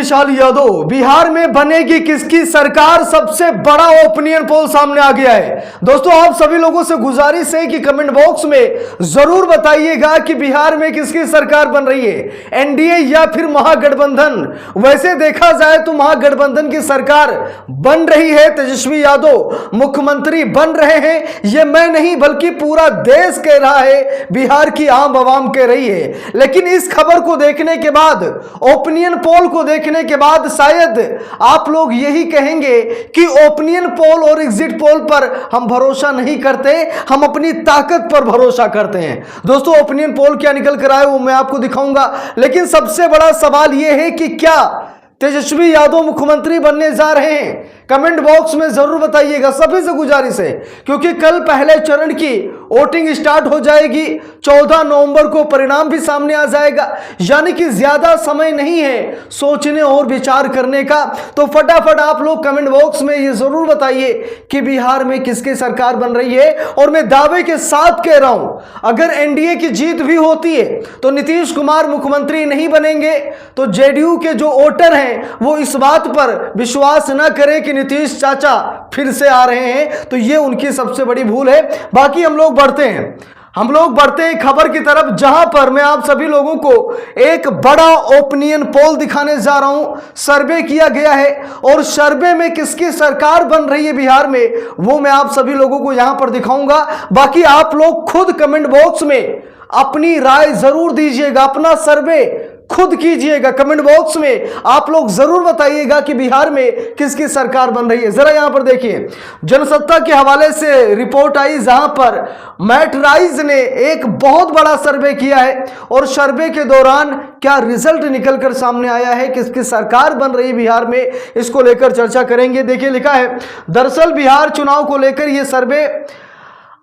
विशाल यादव, बिहार में बनेगी किसकी सरकार, सबसे बड़ा ओपिनियन पोल सामने आ गया है। दोस्तों आप सभी लोगों से गुजारिश है कि कमेंट बॉक्स में जरूर बताइएगा कि बिहार में किसकी सरकार बन रही है, एनडीए या फिर महागठबंधन। वैसे देखा जाए तो महागठबंधन की सरकार बन रही है, तेजस्वी यादव मुख्यमंत्री बन रहे हैं। यह मैं नहीं बल्कि पूरा देश कह रहा है, बिहार की आम आवाम कह रही है। लेकिन इस खबर को देखने के बाद, ओपिनियन पोल को देखने के बाद शायद आप लोग यही कहेंगे कि ओपिनियन पोल और एग्जिट पोल पर हम भरोसा नहीं करते, हम अपनी ताकत पर भरोसा करते हैं। दोस्तों ओपिनियन पोल क्या निकल कर आए वो मैं आपको दिखाऊंगा, लेकिन सबसे बड़ा सवाल यह है कि क्या तेजस्वी यादव मुख्यमंत्री बनने जा रहे हैं? कमेंट बॉक्स में जरूर बताइएगा, सभी से गुजारिश है, क्योंकि कल पहले चरण की वोटिंग स्टार्ट हो जाएगी। 14 नवंबर को परिणाम भी सामने आ जाएगा, यानी कि ज्यादा समय नहीं है सोचने और विचार करने का। तो फटाफट आप लोग कमेंट बॉक्स में ये जरूर बताइए कि बिहार में किसकी सरकार बन रही है। और मैं दावे के साथ कह रहा हूं, अगर एनडीए की जीत भी होती है तो नीतीश कुमार मुख्यमंत्री नहीं बनेंगे। तो जेडीयू के जो वोटर हैं वो इस बात पर विश्वास न करें कि नीतीश चाचा फिर से आ रहे हैं, तो ये उनकी सबसे बड़ी भूल है। बाकी हम लोग बढ़ते हैं खबर की तरफ, जहां पर मैं आप सभी लोगों को एक बड़ा ओपिनियन पोल दिखाने जा रहा हूं। सर्वे किया गया है और सर्वे में किसकी सरकार बन रही है बिहार में, वो मैं आप सभी लोगों को यहां पर दिखाऊंगा। बाकी आप लोग खुद कमेंट बॉक्स में अपनी राय जरूर दीजिएगा, अपना सर्वे खुद कीजिएगा। कमेंट बॉक्स में आप लोग जरूर बताइएगा कि बिहार में किसकी सरकार बन रही है। जरा यहां पर देखिए, जनसत्ता के हवाले से रिपोर्ट आई, जहां पर मैटराइज ने एक बहुत बड़ा सर्वे किया है और सर्वे के दौरान क्या रिजल्ट निकलकर सामने आया है, किसकी सरकार बन रही है बिहार में, इसको लेकर चर्चा करेंगे। देखिए लिखा है, दरअसल बिहार चुनाव को लेकर यह सर्वे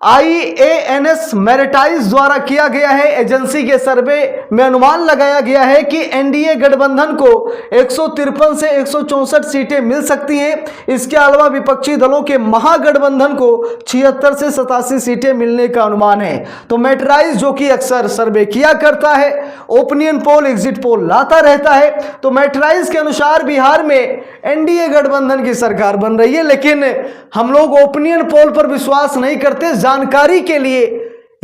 IANS मैरिटाइज द्वारा किया गया है। एजेंसी के सर्वे में अनुमान लगाया गया है कि एनडीए गठबंधन को 153 से 164 सीटें मिल सकती हैं। इसके अलावा विपक्षी दलों के महागठबंधन को 76 से 87 सीटें मिलने का अनुमान है। तो मैरिटाइज जो कि अक्सर सर्वे किया करता है, ओपिनियन पोल एग्जिट पोल लाता रहता है, तो मैरिटाइज के अनुसार बिहार में एनडीए गठबंधन की सरकार बन रही है। लेकिन हम लोग ओपिनियन पोल पर विश्वास नहीं करते। जानकारी के लिए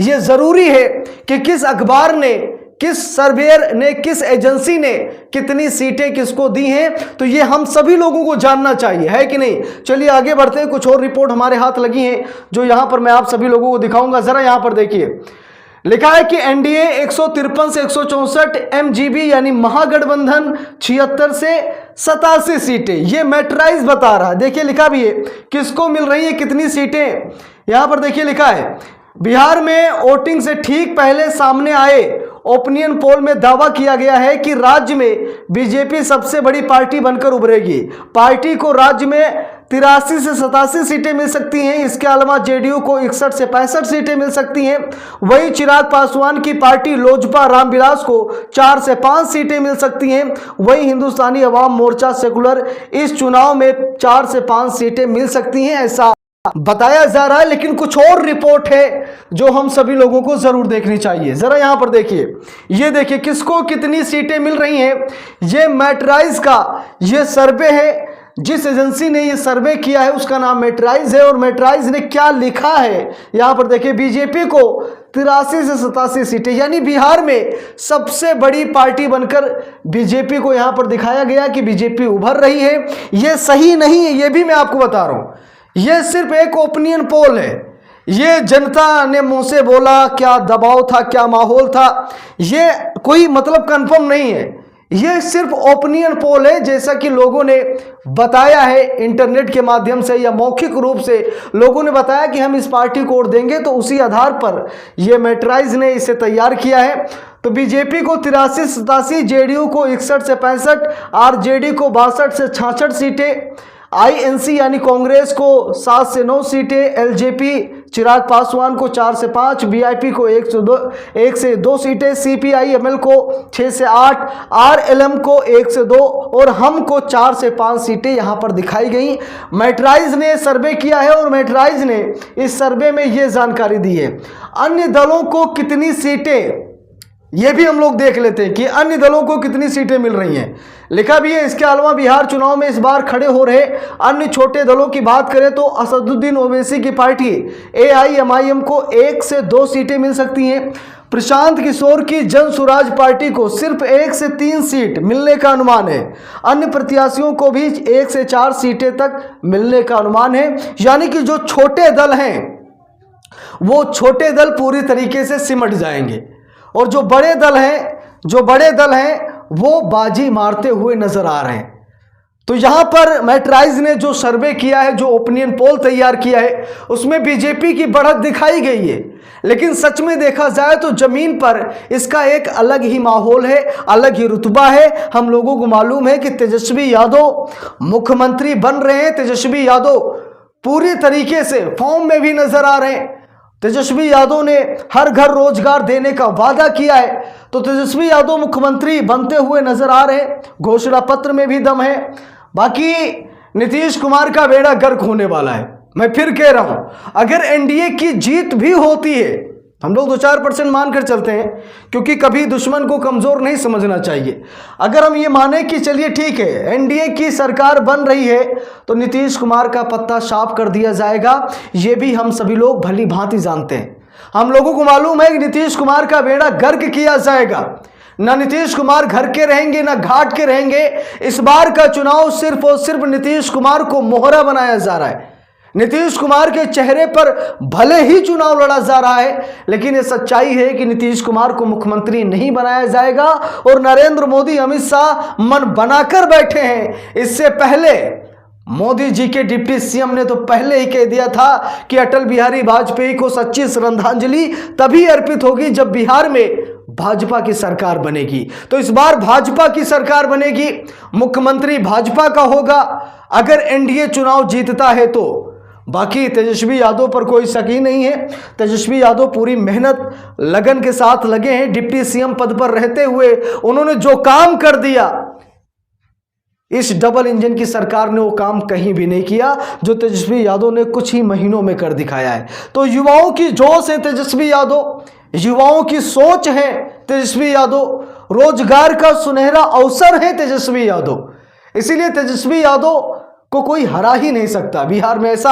यह जरूरी है कि किस अखबार ने, किस सर्वेयर ने, किस एजेंसी ने कितनी सीटें किसको दी हैं, तो ये हम सभी लोगों को जानना चाहिए, है कि नहीं। चलिए आगे बढ़ते हैं, कुछ और रिपोर्ट हमारे हाथ लगी हैं जो यहां पर मैं आप सभी लोगों को दिखाऊंगा। जरा यहां पर देखिए, लिखा है कि एनडीए 153 से 164, एमजीबी यानी महागठबंधन 76 से 87 सीटें, ये मैट्राइज बता रहा है। देखिए लिखा भी है किसको मिल रही है कितनी सीटें। यहां पर देखिए लिखा है, बिहार में वोटिंग से ठीक पहले सामने आए ओपिनियन पोल में दावा किया गया है कि राज्य में बीजेपी सबसे बड़ी पार्टी बनकर उभरेगी। पार्टी को राज्य में 83 से 87 सीटें मिल सकती हैं। इसके अलावा जेडीयू को 61 से 65 सीटें मिल सकती हैं। वहीं चिराग पासवान की पार्टी लोजपा रामविलास को 4 से 5 सीटें मिल सकती हैं। वहीं हिंदुस्तानी अवाम मोर्चा सेकुलर इस चुनाव में 4 से 5 सीटें मिल सकती हैं, ऐसा बताया जा रहा है। लेकिन कुछ और रिपोर्ट है जो हम सभी लोगों को जरूर देखनी चाहिए। जरा यहां पर देखिए, ये देखिए किसको कितनी सीटें मिल रही हैं। ये मैट्राइज का ये सर्वे है, जिस एजेंसी ने ये सर्वे किया है उसका नाम मैट्राइज है। और मैट्राइज ने क्या लिखा है यहां पर देखिए, बीजेपी को 83 से 87 सीटें, यानी बिहार में सबसे बड़ी पार्टी बनकर बीजेपी को यहां पर दिखाया गया कि बीजेपी उभर रही है। यह सही नहीं है, यह भी मैं आपको बता रहा हूं। यह सिर्फ एक ओपिनियन पोल है, ये जनता ने मुंह से बोला, क्या दबाव था, क्या माहौल था, ये कोई मतलब कंफर्म नहीं है। ये सिर्फ ओपिनियन पोल है, जैसा कि लोगों ने बताया है इंटरनेट के माध्यम से या मौखिक रूप से लोगों ने बताया कि हम इस पार्टी को वोट देंगे, तो उसी आधार पर ये मैट्राइज ने इसे तैयार किया है। तो बीजेपी को 83 से 87, जेडीयू को 61 से 65, आरजेडी को 62 से 66 सीटें, आईएनसी यानी कांग्रेस को 7 से 9 सीटें, एलजेपी चिराग पासवान को 4 से 5, वीआईपी को 1 से 2 सीटें, सीपीआईएमएल को 6 से 8, आरएलएम को 1 से 2 और हम को 4 से 5 सीटें यहां पर दिखाई गई। मैट्राइज ने सर्वे किया है और मैट्राइज ने इस सर्वे में यह जानकारी दी है। अन्य दलों को कितनी सीटें ये भी हम लोग देख लेते हैं कि अन्य दलों को कितनी सीटें मिल रही हैं। लिखा भी है इसके अलावा बिहार चुनाव में इस बार खड़े हो रहे अन्य छोटे दलों की बात करें तो असदुद्दीन ओवैसी की पार्टी AIMIM को 1 से 2 सीटें मिल सकती हैं। प्रशांत किशोर की जन स्वराज पार्टी को सिर्फ 1 से 3 सीट मिलने का अनुमान है। अन्य प्रत्याशियों को भी 1 से 4 सीटें तक मिलने का अनुमान है। यानी कि जो छोटे दल हैं वो छोटे दल पूरी तरीके से सिमट जाएंगे और जो बड़े दल हैं वो बाजी मारते हुए नजर आ रहे हैं। तो यहां पर मैट्राइज ने जो सर्वे किया है, जो ओपिनियन पोल तैयार किया है, उसमें बीजेपी की बढ़त दिखाई गई है। लेकिन सच में देखा जाए तो जमीन पर इसका एक अलग ही माहौल है, अलग ही रुतबा है। हम लोगों को मालूम है कि तेजस्वी यादव मुख्यमंत्री बन रहे हैं। तेजस्वी यादव पूरी तरीके से फॉर्म में भी नजर आ रहे हैं। तेजस्वी यादव ने हर घर रोजगार देने का वादा किया है, तो तेजस्वी यादव मुख्यमंत्री बनते हुए नजर आ रहे हैं। घोषणा पत्र में भी दम है। बाकी नीतीश कुमार का बेड़ा गर्क होने वाला है। मैं फिर कह रहा हूं, अगर एनडीए की जीत भी होती है, हम लोग 2-4% मानकर चलते हैं क्योंकि कभी दुश्मन को कमजोर नहीं समझना चाहिए। अगर हम ये माने कि चलिए ठीक है एनडीए की सरकार बन रही है तो नीतीश कुमार का पत्ता साफ कर दिया जाएगा। ये भी हम सभी लोग भली भांति जानते हैं। हम लोगों को मालूम है कि नीतीश कुमार का बेड़ा गर्क किया जाएगा। ना नीतीश कुमार घर के रहेंगे ना घाट के रहेंगे। इस बार का चुनाव सिर्फ और सिर्फ नीतीश कुमार को मोहरा बनाया जा रहा है। नीतीश कुमार के चेहरे पर भले ही चुनाव लड़ा जा रहा है, लेकिन यह सच्चाई है कि नीतीश कुमार को मुख्यमंत्री नहीं बनाया जाएगा। और नरेंद्र मोदी, अमित शाह मन बनाकर बैठे हैं। इससे पहले मोदी जी के डिप्टी सीएम ने तो पहले ही कह दिया था कि अटल बिहारी वाजपेयी को सच्ची श्रद्धांजलि तभी अर्पित होगी जब बिहार में भाजपा की सरकार बनेगी। तो इस बार भाजपा की सरकार बनेगी, मुख्यमंत्री भाजपा का होगा अगर एनडीए चुनाव जीतता है तो। बाकी तेजस्वी यादव पर कोई शक ही नहीं है। तेजस्वी यादव पूरी मेहनत लगन के साथ लगे हैं। डिप्टी सीएम पद पर रहते हुए उन्होंने जो काम कर दिया, इस डबल इंजन की सरकार ने वो काम कहीं भी नहीं किया जो तेजस्वी यादव ने कुछ ही महीनों में कर दिखाया है। तो युवाओं की जोश है तेजस्वी यादव, युवाओं की सोच है तेजस्वी यादव, रोजगार का सुनहरा अवसर है तेजस्वी यादव। इसीलिए तेजस्वी यादव को कोई हरा ही नहीं सकता। बिहार में ऐसा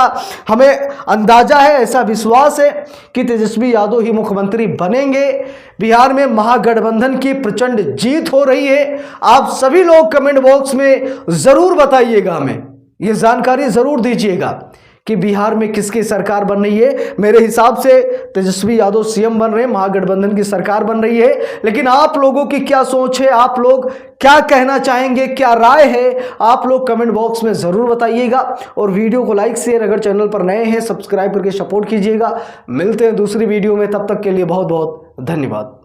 हमें अंदाजा है, ऐसा विश्वास है कि तेजस्वी यादव ही मुख्यमंत्री बनेंगे। बिहार में महागठबंधन की प्रचंड जीत हो रही है। आप सभी लोग कमेंट बॉक्स में जरूर बताइएगा, हमें ये जानकारी जरूर दीजिएगा कि बिहार में किसकी सरकार बन रही है। मेरे हिसाब से तेजस्वी यादव सीएम बन रहे हैं, महागठबंधन की सरकार बन रही है। लेकिन आप लोगों की क्या सोच है, आप लोग क्या कहना चाहेंगे, क्या राय है, आप लोग कमेंट बॉक्स में जरूर बताइएगा। और वीडियो को लाइक शेयर, अगर चैनल पर नए हैं सब्सक्राइब करके सपोर्ट कीजिएगा। मिलते हैं दूसरी वीडियो में, तब तक के लिए बहुत बहुत धन्यवाद।